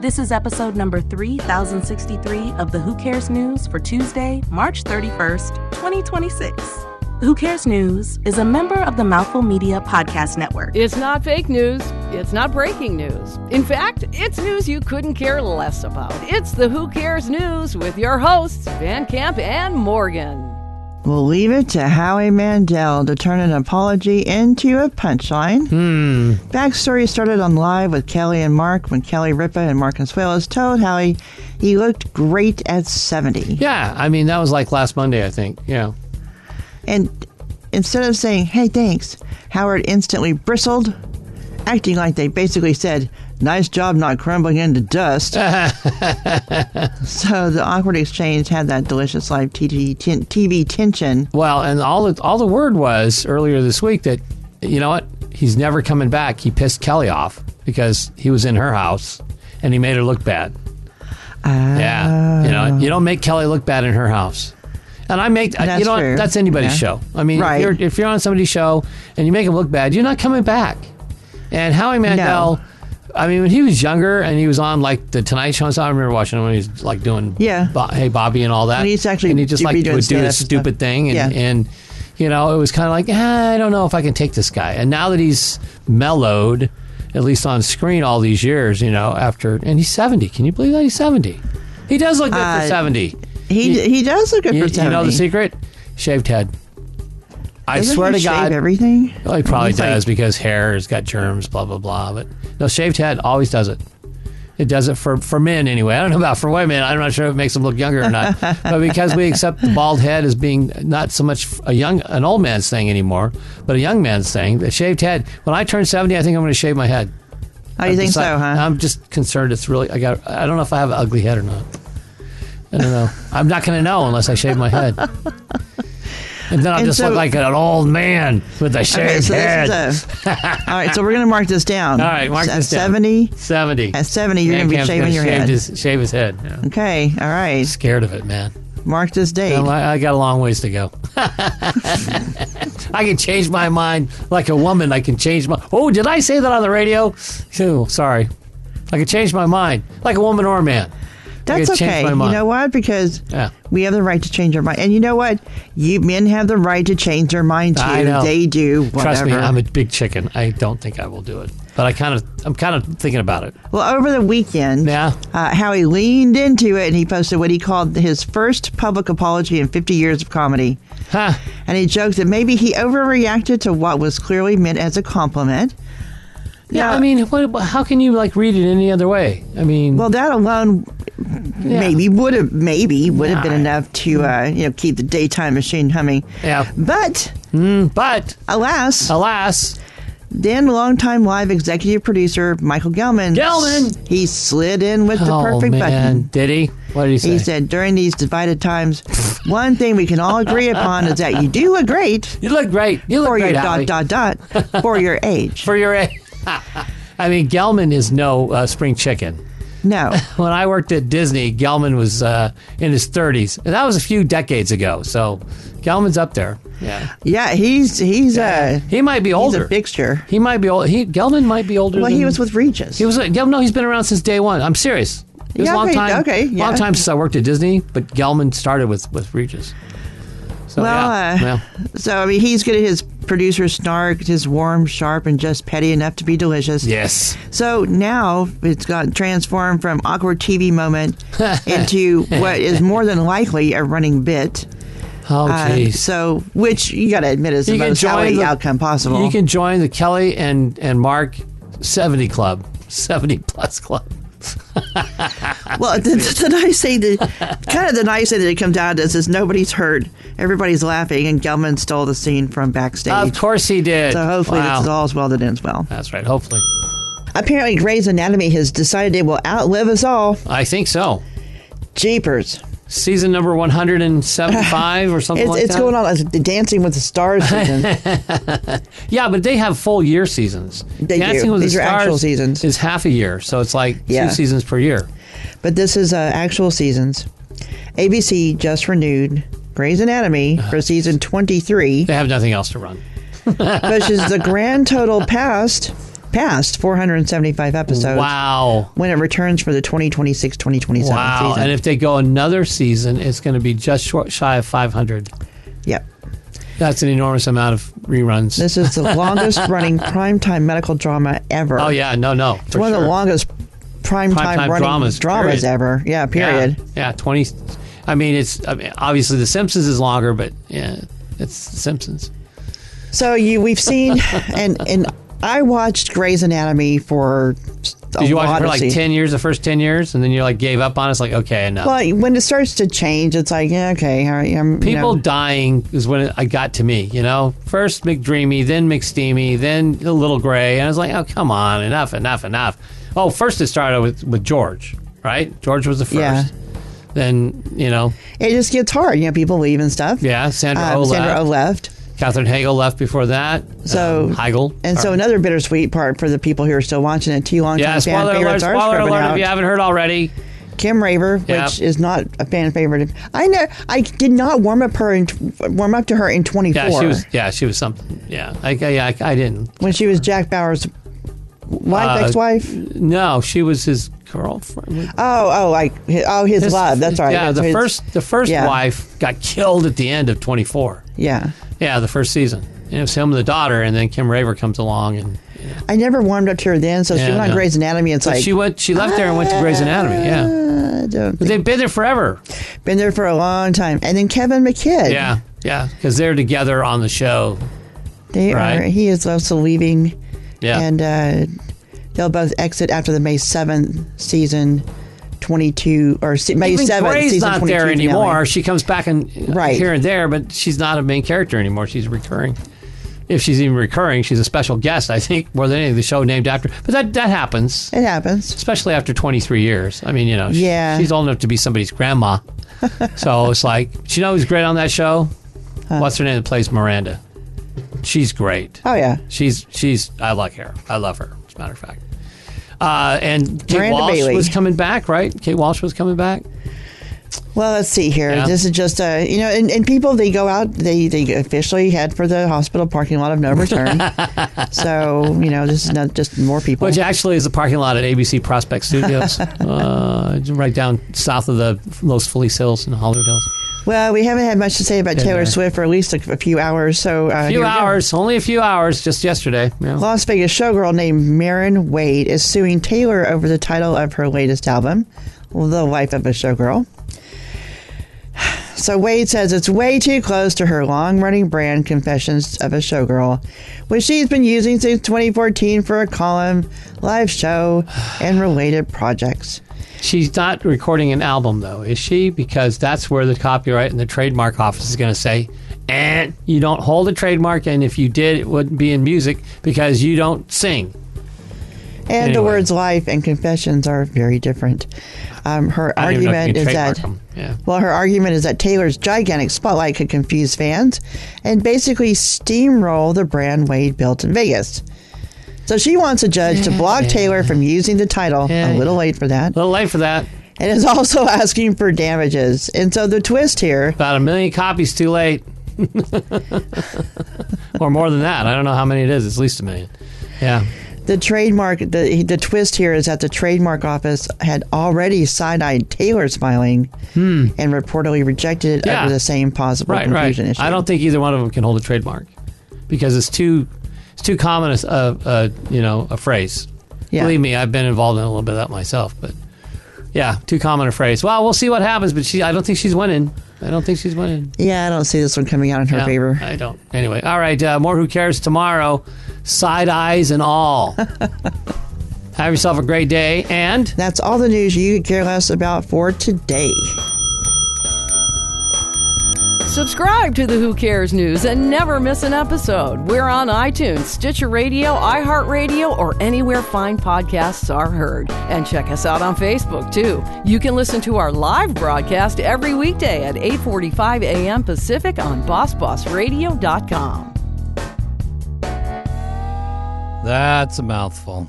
This is episode number 3063 of the Who Cares News for Tuesday, March 31st, 2026. The Who Cares News is a member of the Mouthful Media Podcast Network. It's not fake news. It's not breaking news. In fact, it's news you couldn't care less about. It's the Who Cares News with your hosts, Van Camp and Morgan. We'll leave it to Howie Mandel to turn an apology into a punchline. Backstory started on Live with Kelly and Mark when Kelly Ripa and Mark Consuelos told Howie he looked great at 70. Yeah, I mean, that was like last Monday, I think. Yeah. And instead of saying, hey, thanks, Howard instantly bristled, acting like they basically said, nice job not crumbling into dust. So the awkward exchange had that delicious live TV tension. Well, and all the word was earlier this week that, you know what, he's never coming back. He pissed Kelly off because he was in her house and he made her look bad. Yeah, you know, you don't make Kelly look bad in her house. And I make, you know what, that's anybody's show. I mean, right. if you're on somebody's show and you make them look bad, you're not coming back. And Howie Mandel, I mean, when he was younger and he was on like the Tonight Show, so I remember watching him when he was like doing Hey Bobby and all that. And he just like would do this stupid thing. And you know, it was kind of like, I don't know if I can take this guy. And now that he's mellowed, at least on screen all these years, you know, and he's 70. Can you believe that he's 70? He does look good for 70. He does look good for 70. You know the secret? Shaved head. I swear to God. Shave everything? Well, he probably does because hair has got germs, blah, blah, blah. But no, shaved head always does it. It does it for men anyway. I don't know about for women. I'm not sure if it makes them look younger or not. But because we accept the bald head as being not so much an old man's thing anymore, but a young man's thing, the shaved head. When I turn 70, I think I'm going to shave my head. Oh, you think so, huh? I'm just concerned it's really, I don't know if I have an ugly head or not. I don't know. I'm not going to know unless I shave my head. And then I'll just look like an old man with a shaved head. All right, so we're going to mark this down. All right, mark this down. 70? 70. At 70, you're going to be shaving your head. Shave his head. Yeah. Okay, all right. Scared of it, man. Mark this date. I got a long ways to go. I can change my mind like a woman. I can change my... Oh, did I say that on the radio? Oh, sorry. I can change my mind like a woman or a man. That's okay. You know what? Because we have the right to change our mind. And you know what? You men have the right to change their mind too. I know. They do. Whatever. Trust me, I'm a big chicken. I don't think I will do it. But I'm kind of thinking about it. Well, over the weekend, Howie leaned into it and he posted what he called his first public apology in 50 years of comedy. And he joked that maybe he overreacted to what was clearly meant as a compliment. Yeah, I mean, how can you like read it any other way? I mean, well, that alone maybe would have been enough to keep the daytime machine humming. Yeah, but alas, then longtime Live executive producer Michael Gelman, he slid in with the perfect button. Did he? What did he say? He said, during these divided times, one thing we can all agree upon is that you do look great. You look great. You look great, Howie. For your age. For your age. I mean, Gelman is no spring chicken. No. When I worked at Disney, Gelman was in his 30s. And that was a few decades ago. So Gelman's up there. Yeah. Yeah, he's he might be older. He's a fixture. He might be old. Gelman might be older. Well, he was with Regis. He's been around since day one. I'm serious. It was a long time. Long time since I worked at Disney, but Gelman started with Regis. So, so I mean, he's good at his producer snark, his warm, sharp, and just petty enough to be delicious. Yes. So now it's got transformed from awkward TV moment into what is more than likely a running bit. Oh, jeez. So, which you got to admit is the most Howie outcome possible. You can join the Kelly and Mark 70 Club, 70 plus club. Well, the nice thing that it comes down to is nobody's hurt. Everybody's laughing, and Gelman stole the scene from backstage. Of course he did. So hopefully it's all as well that ends well. That's right, hopefully. Apparently Grey's Anatomy has decided it will outlive us all. I think so. Jeepers. Season number 175 or something like that? It's going on as the Dancing with the Stars season. Yeah, but they have full year seasons. Dancing with the Stars are actual seasons. Is half a year, so it's like 2 seasons per year. But this is actual seasons. ABC just renewed Grey's Anatomy for season 23. They have nothing else to run. Which is the grand total past past 475 episodes. Wow. When it returns for the 2026-2027 Wow. season. And if they go another season, it's going to be just shy of 500. Yep. That's an enormous amount of reruns. This is the longest running primetime medical drama ever. Oh, yeah. No. It's one of the longest primetime running dramas ever. Yeah, period. Yeah, 20. I mean, obviously The Simpsons is longer, but yeah, it's The Simpsons. So we've seen, and I watched Grey's Anatomy for Did you watch it for like 10 years, the first 10 years, and then you like gave up on it? It's like, okay, enough. Well, when it starts to change, it's like, yeah, okay, all right. People dying is when it got to me, you know? First McDreamy, then McSteamy, then a little Grey, and I was like, oh, come on, enough. Oh, first it started with George, right? George was the first. Yeah. Then, you know. It just gets hard. People leave and stuff. Yeah, Sandra Oh left. Catherine Hagel left before that. So Heigl. And so another bittersweet part for the people who are still watching it, 2 longtime fan favorites are spoiler scrubbing alert out. if you haven't heard already. Kim Raver, which is not a fan favorite. I did not warm up to her in 24. She was something. Yeah, I didn't. When she was Jack Bauer's wife, ex-wife. No, she was his girlfriend. His love. That's right. Yeah, the first wife got killed at the end of 24. Yeah. Yeah, the first season. And it was him and the daughter, and then Kim Raver comes along, and I never warmed up to her then. So she went on Grey's Anatomy. It's like she left there and went to Grey's Anatomy. Yeah, but they've been there forever. Been there for a long time. And then Kevin McKidd. Yeah, because they're together on the show. They are. He is also leaving. Yeah, and they'll both exit after the May 7th season 22 or May 7th Grey's season not 22 there finale. anymore. She comes back here and there, but she's not a main character anymore. She's recurring. If she's even recurring, she's a special guest, I think, more than anything. The show named after. But that happens. It happens. Especially after 23 years. I mean, she's old enough to be somebody's grandma. So it's like, you know who's great on that show? What's her name that plays Miranda? She's great. Oh, yeah. I like her. I love her, as a matter of fact. And Kate Miranda Walsh Bailey was coming back, right? Kate Walsh was coming back. Well, let's see here. Yeah. This is just, and people, they go out, they officially head for the hospital parking lot of no return. So, this is not just more people. Which actually is the parking lot at ABC Prospect Studios, right down south of the Los Feliz Hills and Hollywood Hills. Well, we haven't had much to say about Taylor Swift for at least a few hours. So only a few hours, just yesterday. Yeah. Las Vegas showgirl named Marin Wade is suing Taylor over the title of her latest album, The Life of a Showgirl. So Wade says it's way too close to her long-running brand, Confessions of a Showgirl, which she's been using since 2014 for a column, live show, and related projects. She's not recording an album, though, is she? Because that's where the copyright and the trademark office is going to say, and you don't hold a trademark, and if you did, it wouldn't be in music because you don't sing. And the words life and confessions are very different. Her argument is that her argument is that Taylor's gigantic spotlight could confuse fans and basically steamroll the brand Wade built in Vegas. So she wants a judge to block Taylor from using the title. A little late for that. And is also asking for damages. And so the twist here... About 1 million copies too late. Or more than that. I don't know how many it is. It's at least 1 million. Yeah. The trademark, the twist here is that the trademark office had already side-eyed Taylor's filing and reportedly rejected it over the same possible confusion issue. I don't think either one of them can hold a trademark because it's too common a phrase. Yeah. Believe me, I've been involved in a little bit of that myself, but yeah, too common a phrase. Well, we'll see what happens, but I don't think she's winning. Yeah, I don't see this one coming out in her favor. I don't. Anyway, all right, more Who Cares tomorrow. Side eyes and all. Have yourself a great day, and... That's all the news you could care less about for today. Subscribe to the Who Cares News and never miss an episode. We're on iTunes, Stitcher Radio, iHeartRadio, or anywhere fine podcasts are heard. And check us out on Facebook, too. You can listen to our live broadcast every weekday at 8:45 a.m. Pacific on BossBossRadio.com. That's a mouthful.